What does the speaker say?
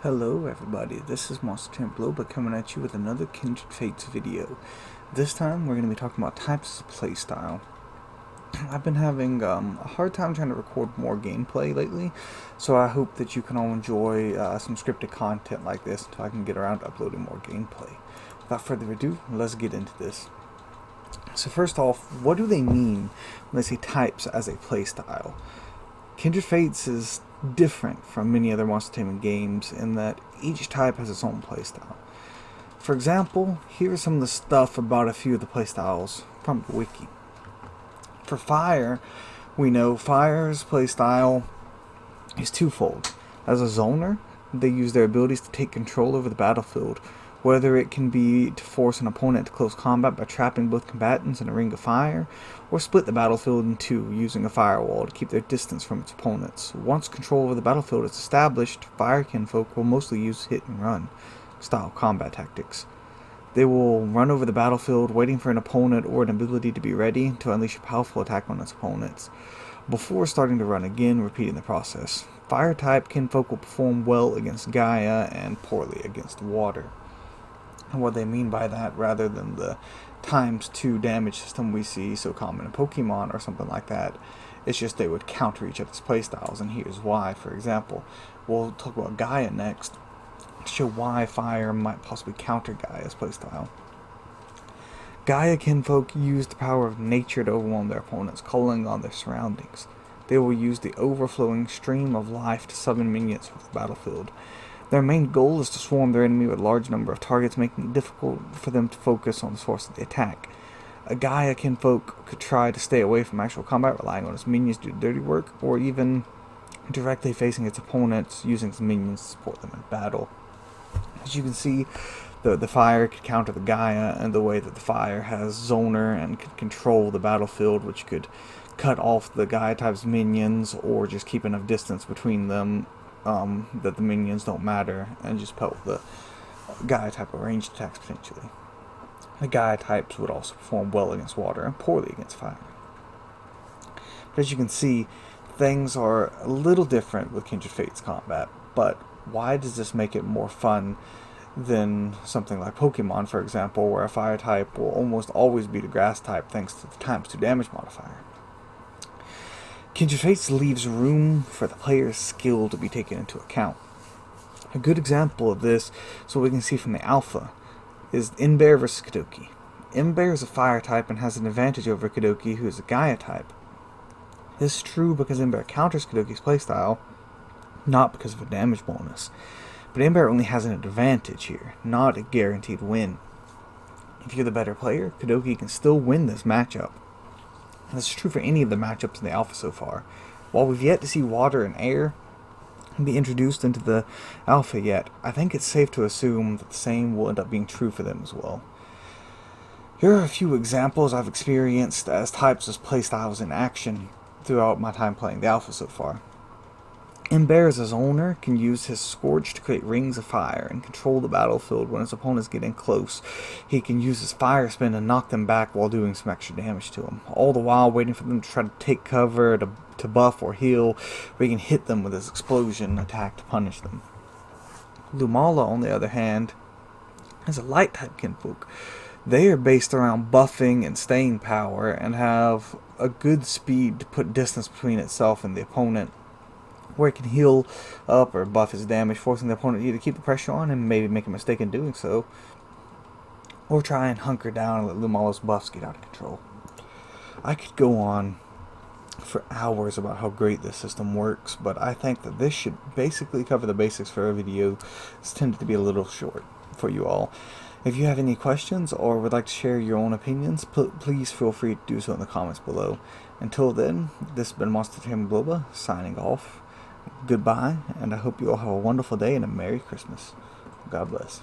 Hello everybody, this is Tamer Bloba coming at you with another Kindred Fates video. This time we're going to be talking about types of playstyle. I've been having a hard time trying to record more gameplay lately, so I hope that you can all enjoy some scripted content like this until I can get around to uploading more gameplay. Without further ado, let's get into this. So first off, what do they mean when they say types as a playstyle? Kindred Fates is different from many other monster taming games in that each type has its own playstyle. For example, here is some of the stuff about a few of the playstyles from the wiki. For fire, we know fire's playstyle is twofold. As a zoner, they use their abilities to take control over the battlefield, whether it can be to force an opponent to close combat by trapping both combatants in a ring of fire, or split the battlefield in two using a firewall to keep their distance from its opponents. Once control over the battlefield is established, fire kinfolk will mostly use hit and run style combat tactics. They will run over the battlefield waiting for an opponent or an ability to be ready to unleash a powerful attack on its opponents, before starting to run again, repeating the process. Fire type kinfolk will perform well against Gaia and poorly against water. And what they mean by that, rather than the ×2 damage system we see so common in Pokemon or something like that, it's just they would counter each other's playstyles, and here's why. For example, we'll talk about Gaia next to show why fire might possibly counter Gaia's playstyle. Gaia kinfolk use the power of nature to overwhelm their opponents, calling on their surroundings. They will use the overflowing stream of life to summon minions from the battlefield. Their main goal is to swarm their enemy with a large number of targets, making it difficult for them to focus on the source of the attack. A Gaia kinfolk could try to stay away from actual combat, relying on its minions to do the dirty work, or even directly facing its opponents, using its minions to support them in battle. As you can see, the fire could counter the Gaia in the way that the fire has zoner and could control the battlefield, which could cut off the Gaia type's minions, or just keep enough distance between them that the minions don't matter, and just pelt the Gaia type of ranged attacks potentially. The Gaia types would also perform well against water and poorly against fire. But as you can see, things are a little different with Kindred Fates combat, but why does this make it more fun than something like Pokemon, for example, where a fire type will almost always beat a grass type thanks to the ×2 damage modifier? Kindred Fates leaves room for the player's skill to be taken into account. A good example of this, so we can see from the alpha, is Ember vs Kadoki. Ember is a fire type and has an advantage over Kadoki, who is a Gaia type. This is true because Ember counters Kadoki's playstyle, not because of a damage bonus. But Ember only has an advantage here, not a guaranteed win. If you're the better player, Kadoki can still win this matchup. This is true for any of the matchups in the alpha so far. While we've yet to see water and air be introduced into the alpha yet, I think it's safe to assume that the same will end up being true for them as well. Here are a few examples I've experienced as types of playstyles in action throughout my time playing the alpha so far. Ember as his owner can use his Scorch to create rings of fire and control the battlefield when his opponents get in close. He can use his fire spin to knock them back while doing some extra damage to them, all the while waiting for them to try to take cover, to buff or heal, where he can hit them with his explosion attack to punish them. Lumala, on the other hand, is a light type kinfolk. They are based around buffing and staying power and have a good speed to put distance between itself and the opponent, where it can heal up or buff his damage, forcing the opponent to either keep the pressure on and maybe make a mistake in doing so, or try and hunker down and let Lumala's buffs get out of control. I could go on for hours about how great this system works, but I think that this should basically cover the basics for a video. It's tended to be a little short for you all. If you have any questions or would like to share your own opinions, please feel free to do so in the comments below. Until then, this has been Tamer Bloba signing off. Goodbye, and I hope you all have a wonderful day and a Merry Christmas. God bless.